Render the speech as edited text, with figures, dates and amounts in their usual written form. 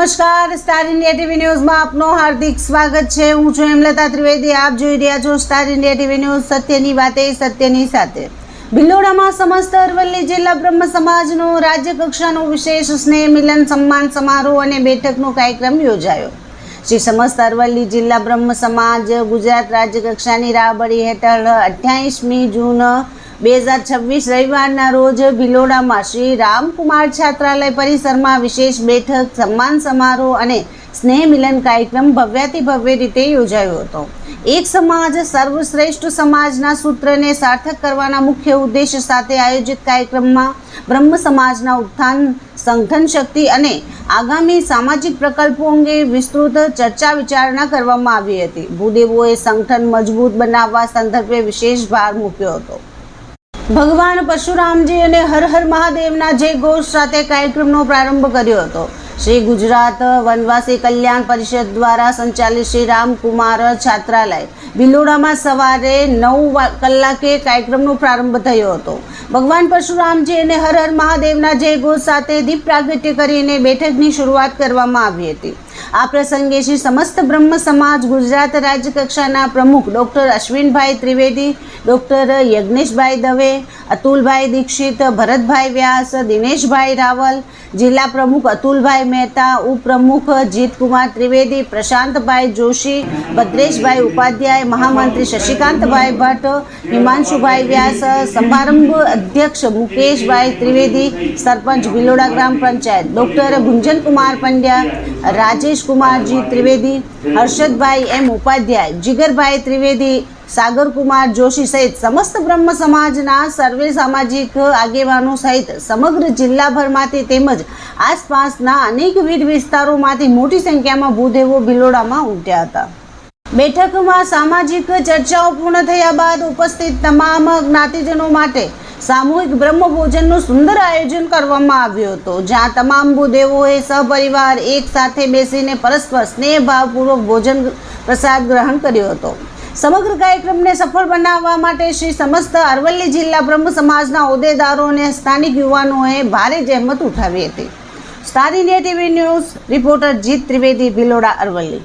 નમસ્કાર, star India TV ન્યૂઝમાં આપનું હાર્દિક સ્વાગત છે। હું છું હેમલતા ત્રિવેદી। આપ જોઈ રહ્યા છો સ્ટાર ઇન્ડિયા ટીવી ન્યૂઝ। સત્યની વાતે સત્યની સાથે। ભિલોડામાં સમસ્ત અરવલ્લી જિલ્લા બ્રહ્મ સમાજનો રાજ્ય કક્ષાનો વિશેષ સ્નેહ મિલન સન્માન સમારોહ અને બેઠકનો કાર્યક્રમ યોજાયો। શ્રી સમસ્ત અરવલ્લી જિલ્લા બ્રહ્મ સમાજ ગુજરાત રાજ્ય કક્ષાની રાહબરી હેઠળ 28મી જૂન 2026 રવિવારના રોજ ભિલોડામાં શ્રી રામકુમાર છાત્રાલય પરિસરમાં વિશેષ બેઠક, સન્માન સમારોહ અને સ્નેહ મિલન કાર્યક્રમ ભવ્યાતિ ભવ્ય રીતે યોજાયો હતો। એક સમાજ સર્વશ્રેષ્ઠ સમાજના સૂત્રને સાર્થક કરવાના મુખ્ય ઉદ્દેશ સાથે આયોજિત કાર્યક્રમમાં બ્રહ્મ સમાજના ઉત્થાન, સંગઠન શક્તિ અને આગામી સામાજિક પ્રકલ્પો અંગે વિસ્તૃત ચર્ચા વિચારણા કરવામાં આવી હતી। ભૂદેવોએ સંગઠન મજબૂત બનાવવા સંદર્ભે વિશેષ ભાર મૂક્યો હતો। ભગવાન પરશુરામજી અને હર હર મહાદેવના જય ઘોષ સાથે કાર્યક્રમનો પ્રારંભ કર્યો હતો। શ્રી ગુજરાત વનવાસી કલ્યાણ પરિષદ દ્વારા સંચાલિત શ્રી રામકુમાર છાત્રાલય ભિલોડામાં સવારે 9 કલાકે કાર્યક્રમનો પ્રારંભ થયો હતો। ભગવાન પરશુરામજી અને હર હર મહાદેવના જય ઘોષ સાથે દીપ પ્રાગટ્ય કરીને બેઠકની શરૂઆત કરવામાં આવી હતી। આ પ્રસંગે શ્રી સમસ્ત બ્રહ્મ સમાજ ગુજરાત રાજ્ય કક્ષાના પ્રમુખ ડૉક્ટર અશ્વિનભાઈ ત્રિવેદી, ડૉક્ટર યજ્ઞેશભાઈ દવે, અતુલભાઈ દીક્ષિત, ભરતભાઈ વ્યાસ, દિનેશભાઈ રાવલ, જિલ્લા પ્રમુખ અતુલભાઈ મહેતા, ઉપપ્રમુખ જીતકુમાર ત્રિવેદી, પ્રશાંતભાઈ જોશી, ભદ્રેશભાઈ ઉપાધ્યાય, મહામંત્રી શશિકાંતભાઈ ભટ્ટ, હિમાંશુભાઈ વ્યાસ, સમારંભ અધ્યક્ષ મુકેશભાઈ ત્રિવેદી, સરપંચ ભિલોડા ગ્રામ પંચાયત ડૉક્ટર ગુંજનકુમાર પંડ્યા, રાજેશકુમારજી ત્રિવેદી, હર્ષદભાઈ એમ ઉપાધ્યાય, જીગરભાઈ ત્રિવેદી, સાગરકુમાર જોશી સહિત સમસ્ત બ્રહ્મ સમાજના સર્વે સામાજિક આગેવાનો સહિત સમગ્ર જિલ્લાભરમાંથી તેમજ આસપાસના અનેકવિધ વિસ્તારોમાંથી મોટી સંખ્યામાં ભૂદેવો ભિલોડામાં ઉમટ્યા હતા। બેઠકમાં સામાજિક ચર્ચાઓ પૂર્ણ થયા બાદ ઉપસ્થિત તમામ જ્ઞાતિજનો માટે સામૂહિક બ્રહ્મ ભોજનનું સુંદર આયોજન કરવામાં આવ્યું હતું, જ્યાં તમામ ભૂદેવોએ સહપરિવાર એક સાથે બેસીને પરસ્પર સ્નેહભાવપૂર્વક ભોજન પ્રસાદ ગ્રહણ કર્યો હતો। સમગ્ર કાર્યક્રમને સફળ બનાવવા માટે શ્રી સમસ્ત અરવલ્લી જિલ્લા બ્રહ્મ સમાજના હોદ્દેદારો અને સ્થાનિક યુવાનોએ ભારે જહેમત ઉઠાવી હતી। Star India TV news reporter જીત ત્રિવેદી, ભિલોડા, અરવલ્લી।